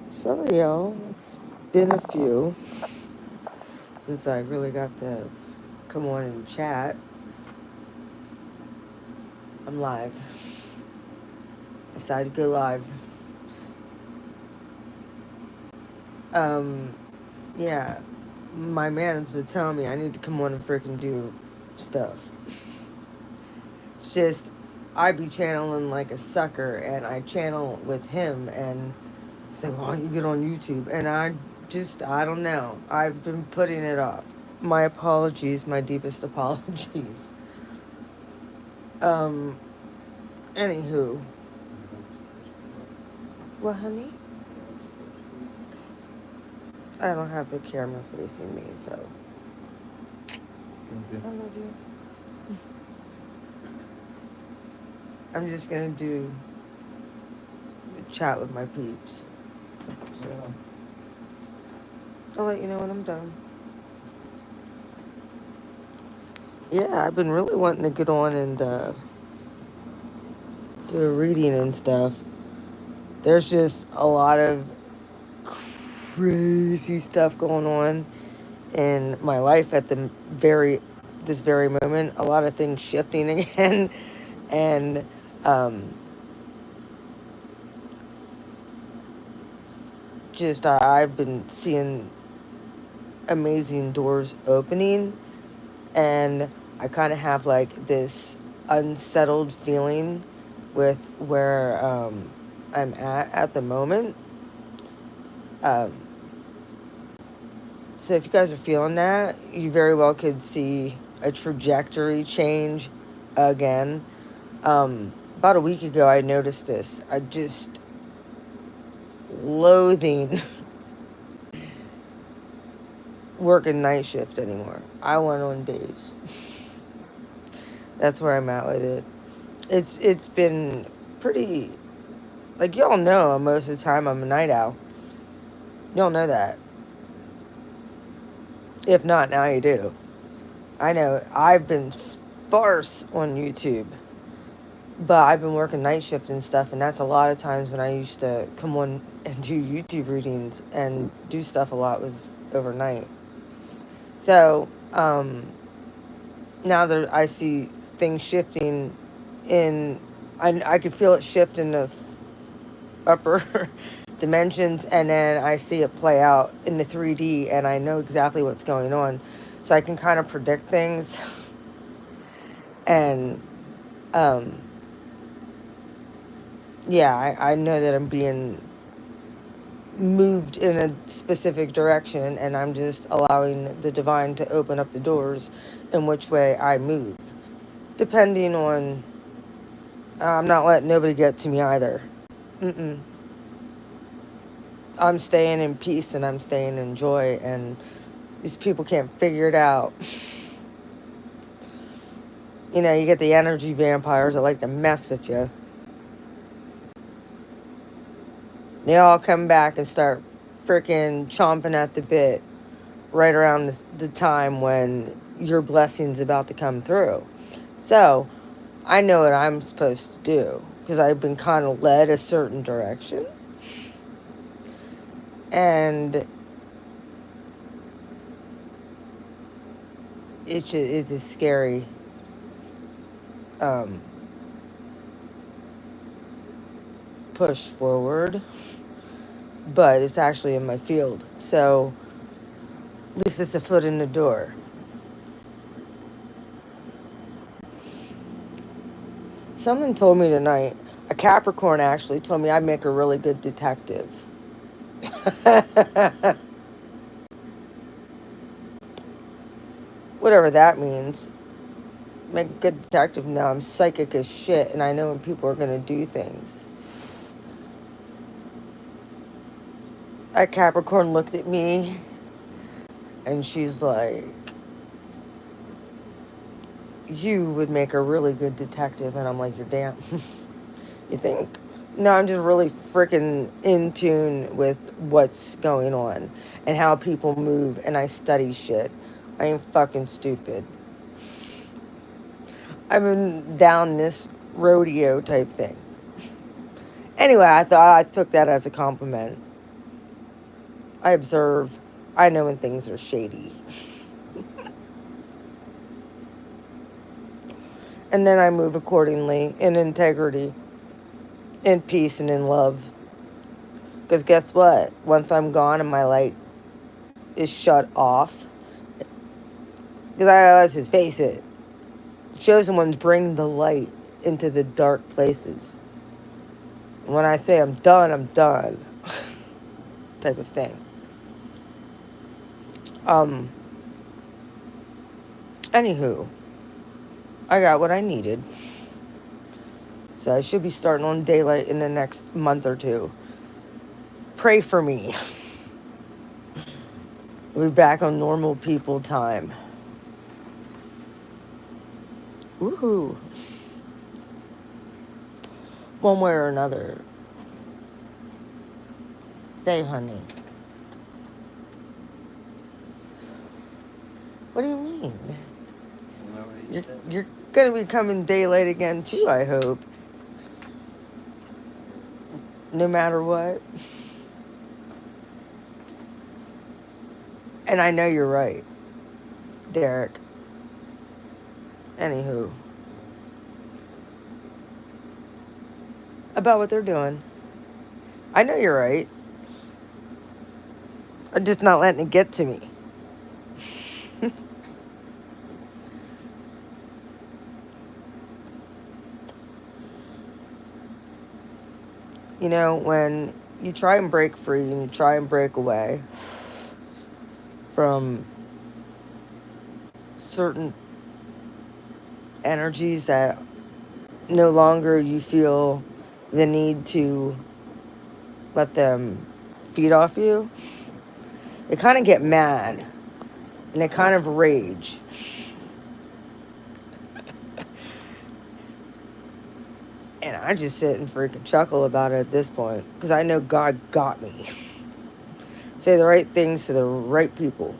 Sorry, y'all. It's been a few since I really got to come on and chat. I'm live. I decided to go live. Um, yeah. My man's been telling me I need to come on and freaking do stuff. It's just, I be channeling like a sucker, and I channel with him, and he's like, why don't you get on YouTube? And I don't know. I've been putting it off. My apologies, my deepest apologies. Um, Anywho. What, honey? I don't have the camera facing me, so. I love you. I'm just gonna do a chat with my peeps. So, I'll let you know when I'm done. Yeah, I've been really wanting to get on and do a reading and stuff. There's just a lot of crazy stuff going on in my life at this very moment. A lot of things shifting again, and just I've been seeing amazing doors opening, and I kind of have like this unsettled feeling with where I'm at the moment. Um, so if you guys are feeling that, you very well could see a trajectory change again. About a week ago, I noticed this. I just loathing working night shift anymore. I went on days. That's where I'm at with it. It's been pretty, like, y'all know most of the time I'm a night owl. Y'all know that. If not, now you do. I know I've been sparse on YouTube, but I've been working night shift and stuff, and that's a lot of times when I used to come on and do YouTube readings and do stuff a lot was overnight. So, now that I see things shifting in, I could feel it shift in the upper dimensions, and then I see it play out in the 3D, and I know exactly what's going on. So I can kind of predict things, and um, yeah, I know that I'm being moved in a specific direction, and I'm just allowing the divine to open up the doors in which way I move, depending on. I'm not letting nobody get to me either. Mm-mm. I'm staying in peace, and I'm staying in joy, and these people can't figure it out. You know, you get the energy vampires that like to mess with you. They all come back and start freaking chomping at the bit right around the time when your blessing's about to come through. So I know what I'm supposed to do because I've been kind of led a certain direction. And it's a scary push forward, but it's actually in my field. So at least it's a foot in the door. Someone told me tonight, a Capricorn actually told me I'd make a really good detective. Whatever that means. Make a good detective. Now I'm psychic as shit, and I know when people are going to do things. That Capricorn looked at me, and she's like, you would make a really good detective. And I'm like, you're damn. You think? No, I'm just really freaking in tune with what's going on and how people move, and I study shit. I ain't fucking stupid. I've been down this rodeo type thing. Anyway, I thought I took that as a compliment. I observe. I know when things are shady. And then I move accordingly in integrity, in peace, and in love. Because guess what? Once I'm gone and my light is shut off, because let's just face it, the chosen ones bring the light into the dark places. When I say I'm done, I'm done. Type of thing. Anywho, I got what I needed. So I should be starting on daylight in the next month or two. Pray for me. We'll be back on normal people time. Woohoo. One way or another. Say, honey. What do you mean? You're going to be coming daylight again too, I hope. No matter what. And I know you're right, Derek. Anywho. About what they're doing. I know you're right. I'm just not letting it get to me. You know, when you try and break free and you try and break away from certain energies that no longer you feel the need to let them feed off you, they kind of get mad and they kind of rage. And I just sit and freaking chuckle about it at this point because I know God got me. Say the right things to the right people.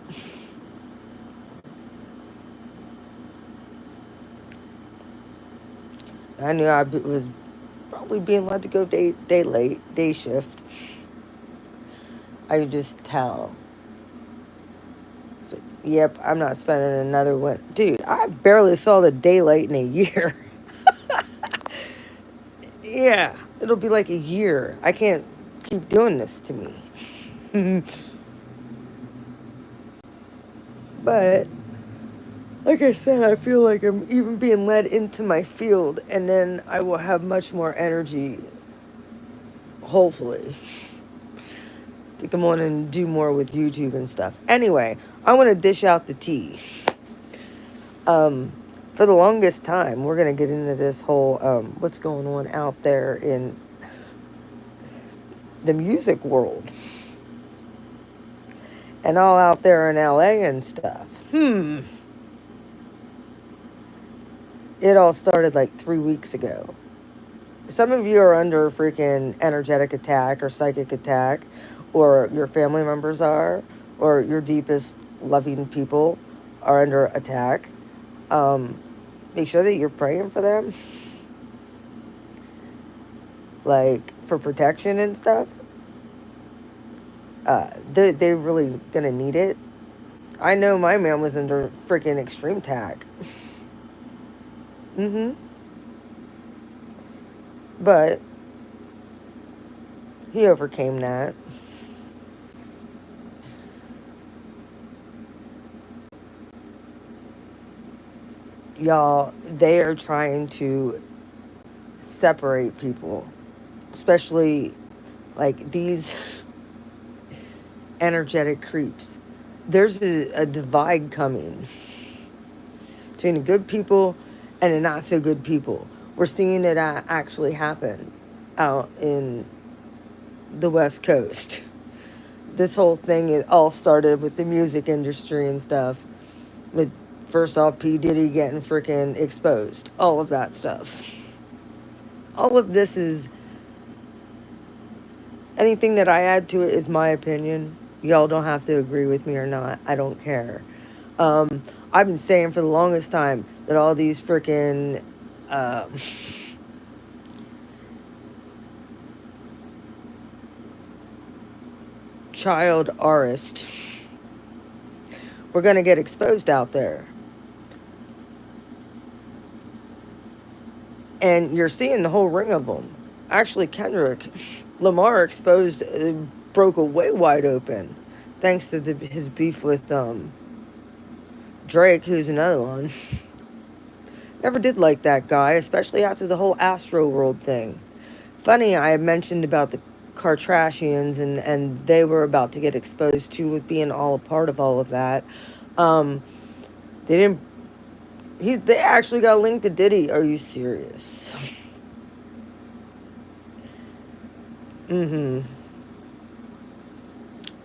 I knew I was probably being led to go day shift. I could just tell. It's like, yep, I'm not spending another one. Dude, I barely saw the daylight in a year. Yeah, it'll be like a year. I can't keep doing this to me. But, like I said, I feel like I'm even being led into my field, and then I will have much more energy, hopefully, to come on and do more with YouTube and stuff. Anyway, I want to dish out the tea. For the longest time, we're going to get into this whole, what's going on out there in the music world. And all out there in LA and stuff. It all started like 3 weeks ago. Some of you are under a freaking energetic attack or psychic attack, or your family members are, or your deepest loving people are under attack. Make sure that you're praying for them. Like, for protection and stuff. They're really gonna need it. I know my man was under freaking extreme attack. But he overcame that. Y'all, they are trying to separate people, especially like these energetic creeps. There's a divide coming between the good people and the not so good people. We're seeing it actually happen out in the West Coast. This whole thing is all started with the music industry and stuff. With first off, P. Diddy getting freaking exposed. All of that stuff. All of this is, anything that I add to it is my opinion. Y'all don't have to agree with me or not. I don't care. I've been saying for the longest time that all these freaking child artist were going to get exposed out there. And you're seeing the whole ring of them. Actually, Kendrick Lamar exposed, broke away wide open, thanks to his beef with Drake, who's another one. Never did like that guy, especially after the whole Astro World thing. Funny, I had mentioned about the Kardashians, and they were about to get exposed too, with being all a part of all of that. They didn't. They actually got linked to Diddy. Are you serious? Mm-hmm.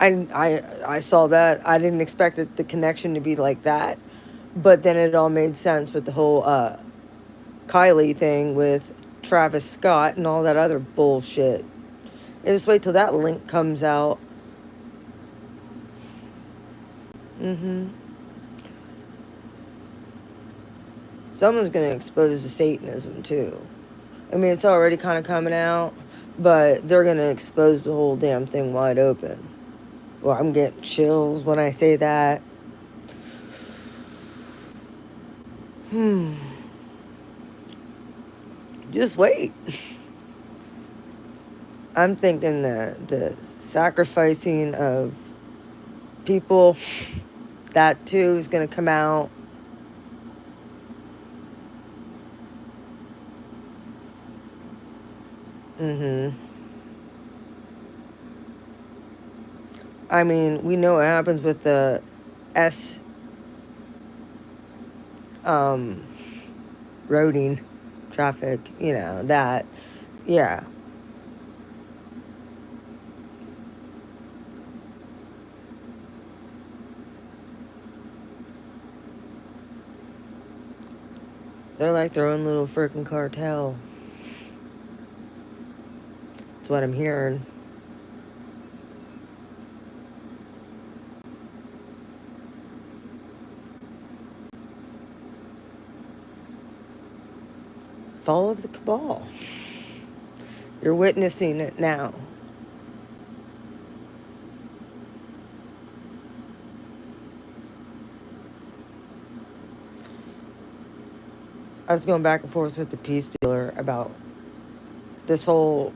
I saw that. I didn't expect the connection to be like that, but then it all made sense with the whole Kylie thing with Travis Scott and all that other bullshit. And just wait till that link comes out. Mm-hmm. Someone's gonna expose the Satanism too. I mean, it's already kind of coming out, but they're gonna expose the whole damn thing wide open. Well, I'm getting chills when I say that. Just wait. I'm thinking the sacrificing of people, that too is going to come out. I mean, we know what happens with the roading traffic, you know, that, yeah. They're like their own little freaking cartel. That's what I'm hearing. Fall of the cabal. You're witnessing it now. I was going back and forth with the peace dealer about this whole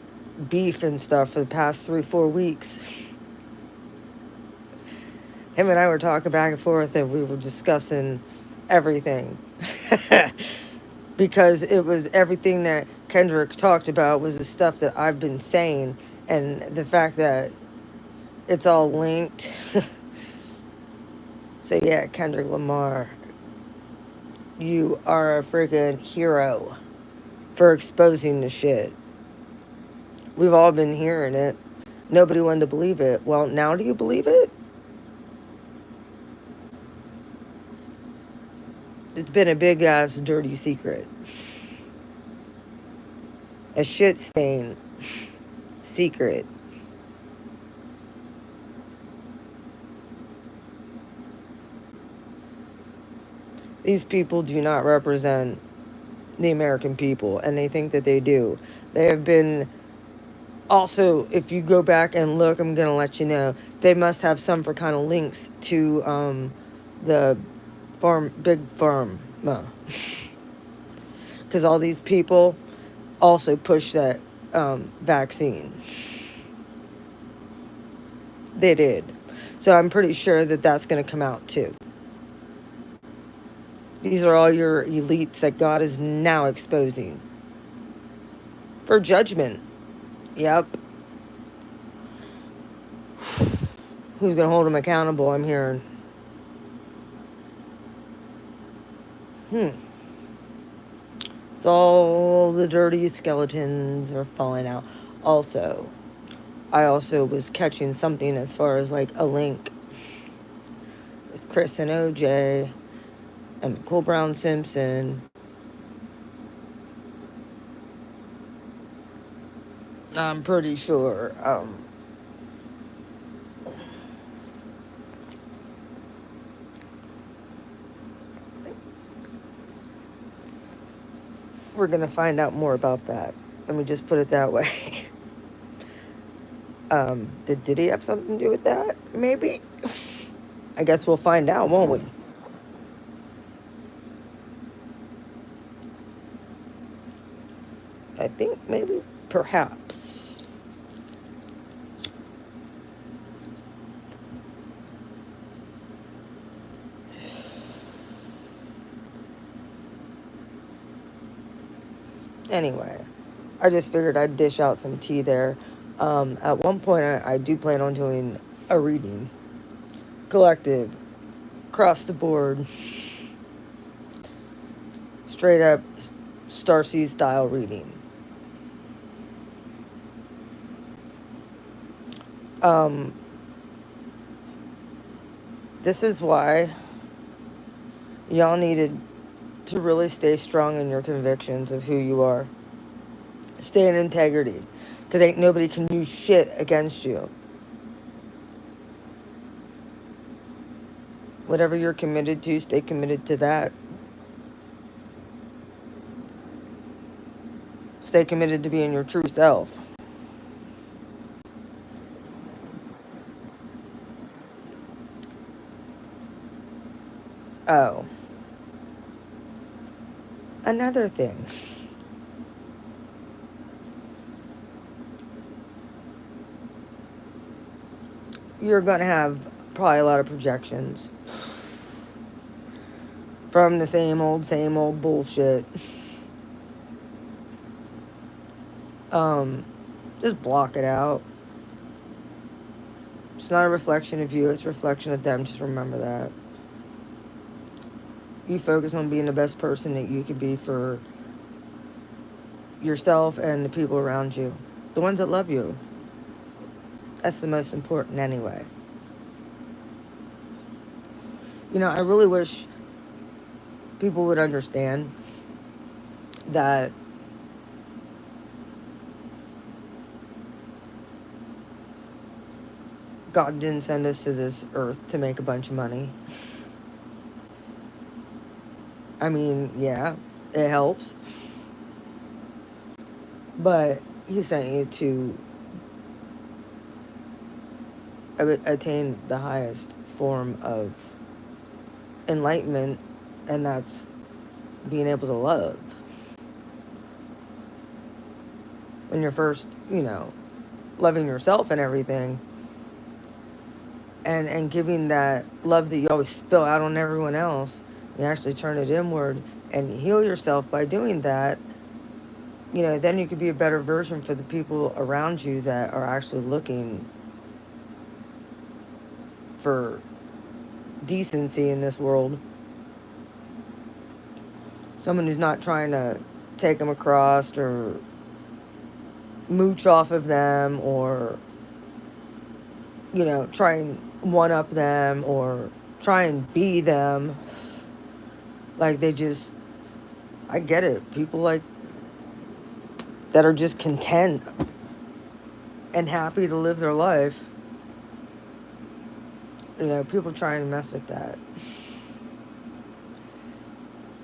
beef and stuff for the past 3-4 weeks. Him and I were talking back and forth, and we were discussing everything. Because it was everything that Kendrick talked about was the stuff that I've been saying, and the fact that it's all linked. So yeah, Kendrick Lamar, you are a freaking hero for exposing the shit. We've all been hearing it. Nobody wanted to believe it. Well, now do you believe it? It's been a big ass dirty secret. A shit stain secret. These people do not represent the American people, and they think that they do. They have been, also, if you go back and look, I'm going to let you know, they must have some for kind of links to the big farm. Because all these people also push that vaccine. They did. So I'm pretty sure that that's going to come out too. These are all your elites that God is now exposing for judgment. Yep. Who's going to hold them accountable, I'm hearing. So all the dirty skeletons are falling out. Also, I also was catching something as far as like a link with Chris and OJ and Nicole Brown Simpson. I'm pretty sure we're gonna find out more about that. Let me just put it that way. Did Diddy have something to do with that? Maybe. I guess we'll find out, won't we? I think maybe, perhaps. Anyway, I just figured I'd dish out some tea there. At one point, I do plan on doing a reading, collective, across the board, straight up Starseed style reading. This is why y'all needed to really stay strong in your convictions of who you are. Stay in integrity, because ain't nobody can use shit against you. Whatever you're committed to, stay committed to that. Stay committed to being your true self. Oh. Another thing. You're going to have probably a lot of projections from the same old bullshit. Just block it out. It's not a reflection of you, it's a reflection of them. Just remember that. You focus on being the best person that you could be for yourself and the people around you. The ones that love you. That's the most important anyway. You know, I really wish people would understand that God didn't send us to this earth to make a bunch of money. I mean, yeah, it helps. But he sent you to attain the highest form of enlightenment, and that's being able to love. When you're first, loving yourself and everything, and giving that love that you always spill out on everyone else, you actually turn it inward and heal yourself by doing that, then you could be a better version for the people around you that are actually looking for decency in this world. Someone who's not trying to take them across or mooch off of them or, try and one-up them or try and be them. Like, I get it. People that are just content and happy to live their life. People trying to mess with that.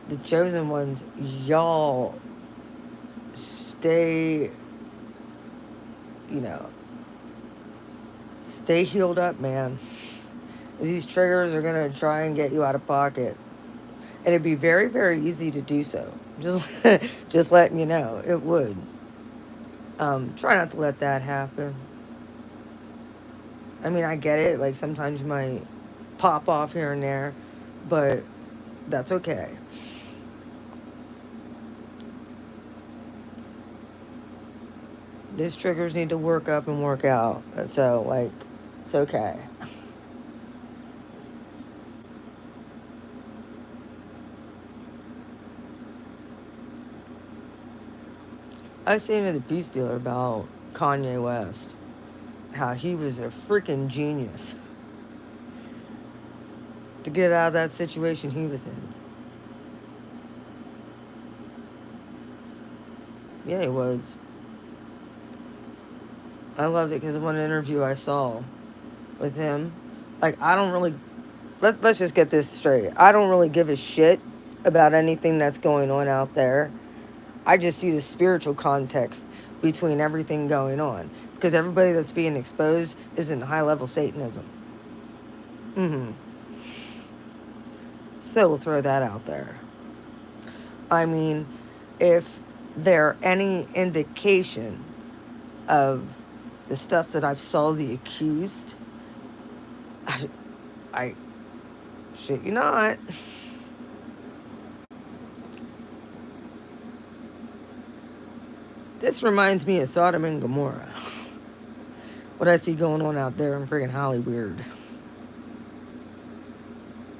The chosen ones, y'all stay, stay healed up, man. These triggers are going to try and get you out of pocket. And it'd be very, very easy to do so. Just letting you know, it would. Try not to let that happen. I mean, I get it. Like, sometimes you might pop off here and there, but that's okay. These triggers need to work up and work out. So, it's okay. I was saying to the Beast Dealer about Kanye West, how he was a freaking genius to get out of that situation he was in. Yeah, he was. I loved it because of one interview I saw with him. I don't really... Let's just get this straight. I don't really give a shit about anything that's going on out there. I just see the spiritual context between everything going on. Because everybody that's being exposed is in high level Satanism. Mm-hmm. So we'll throw that out there. I mean, if there any indication of the stuff that I've saw the accused, I shit you not. This reminds me of Sodom and Gomorrah. What I see going on out there in friggin' Hollywood.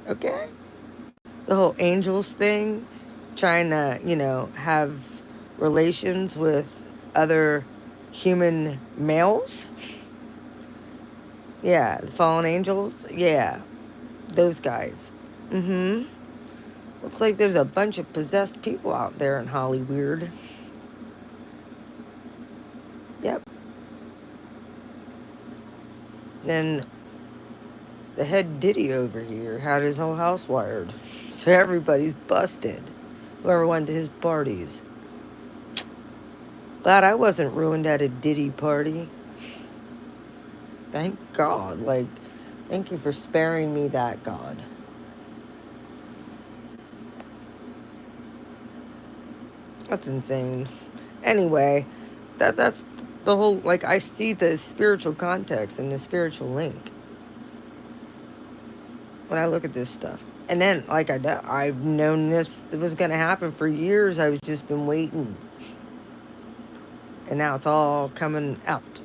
Okay? The whole angels thing, trying to, have relations with other human males. Yeah, the fallen angels. Yeah, those guys. Mm-hmm. Looks like there's a bunch of possessed people out there in Hollywood. Yep. Then the head Diddy over here had his whole house wired. So everybody's busted. Whoever went to his parties. Glad I wasn't ruined at a Diddy party. Thank God. Like, thank you for sparing me that, God. That's insane. Anyway, that's the whole, like, I see the spiritual context and the spiritual link when I look at this stuff. And then, like, I've known this was going to happen for years. I've just been waiting. And now it's all coming out.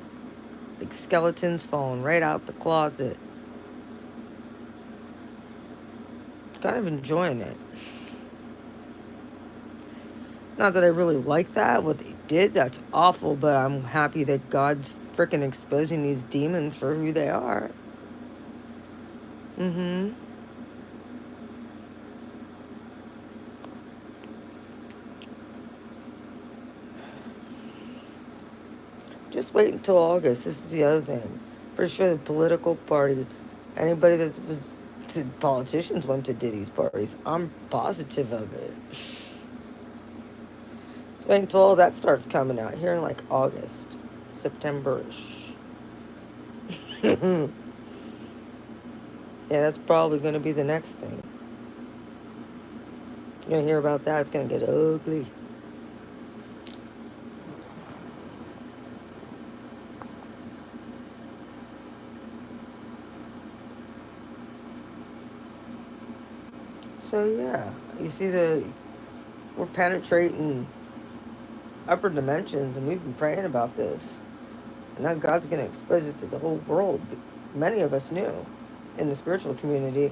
Like skeletons falling right out the closet. Kind of enjoying it. Not that I really like that, what they did, that's awful, but I'm happy that God's freaking exposing these demons for who they are. Mm-hmm. Just wait until August. This is the other thing. Pretty sure the political party, anybody that was, politicians went to Diddy's parties. I'm positive of it. So wait until all that starts coming out here in like August, September-ish. Yeah, that's probably going to be the next thing. You're going to hear about that. It's going to get ugly. So yeah, you see we're penetrating upper dimensions, and we've been praying about this. And now God's going to expose it to the whole world. Many of us knew in the spiritual community.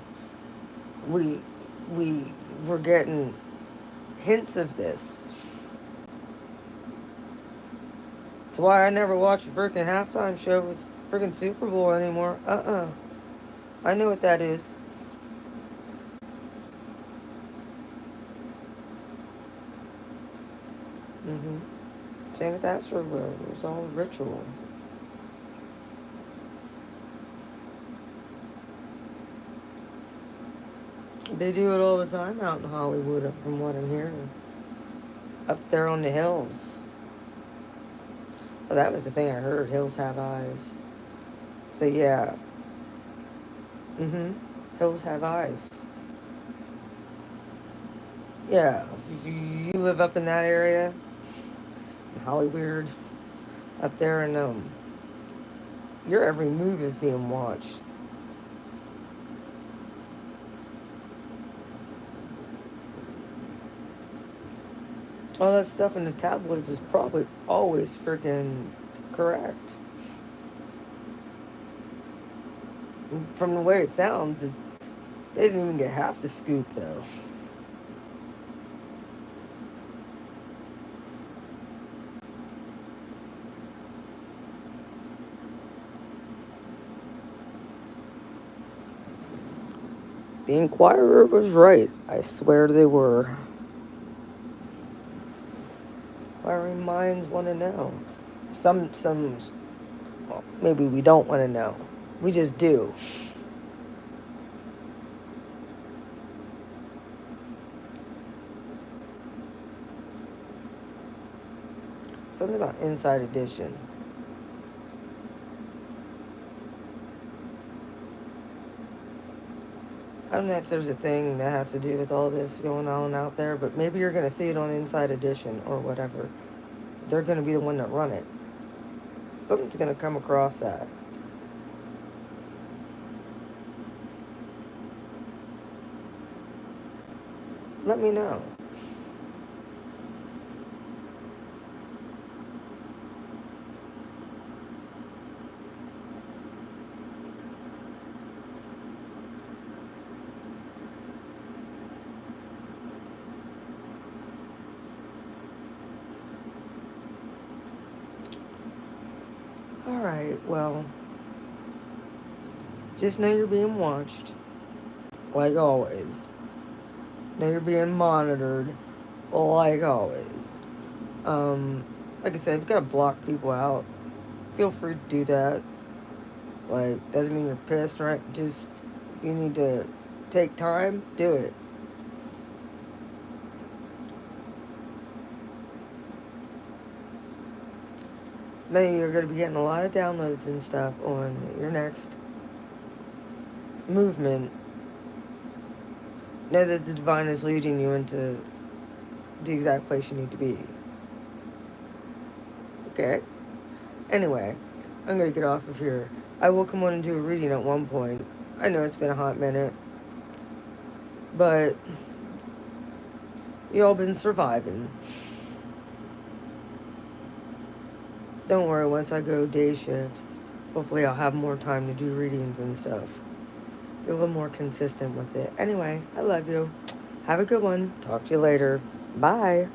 We were getting hints of this. That's why I never watch a freaking halftime show with freaking Super Bowl anymore. I know what that is. Mm-hmm. Same with Astroworld. It was all ritual. They do it all the time out in Hollywood, from what I'm hearing. Up there on the hills. Well, that was the thing I heard. Hills have eyes. So yeah. Mm-hmm. Hills have eyes. Yeah. If you live up in that area, in Hollywood, up there, and your every move is being watched. All that stuff in the tabloids is probably always freaking correct. From the way it sounds, they didn't even get half the scoop though. The Inquirer was right. I swear they were. Inquiring minds want to know. Some, well, maybe we don't want to know. We just do. Something about Inside Edition. I don't know if there's a thing that has to do with all this going on out there, but maybe you're going to see it on Inside Edition or whatever. They're going to be the one that run it. Something's going to come across that. Let me know. Alright, well, just know you're being watched, like always. Know you're being monitored, like always. Like I said, if you gotta block people out, feel free to do that. Like, doesn't mean you're pissed, right? Just, if you need to take time, do it. Then you're going to be getting a lot of downloads and stuff on your next movement. Know that the divine is leading you into the exact place you need to be. Okay? Anyway, I'm going to get off of here. I will come on and do a reading at one point. I know it's been a hot minute. But y'all been surviving. Don't worry, once I go day shift, hopefully I'll have more time to do readings and stuff. Be a little more consistent with it. Anyway, I love you. Have a good one. Talk to you later. Bye.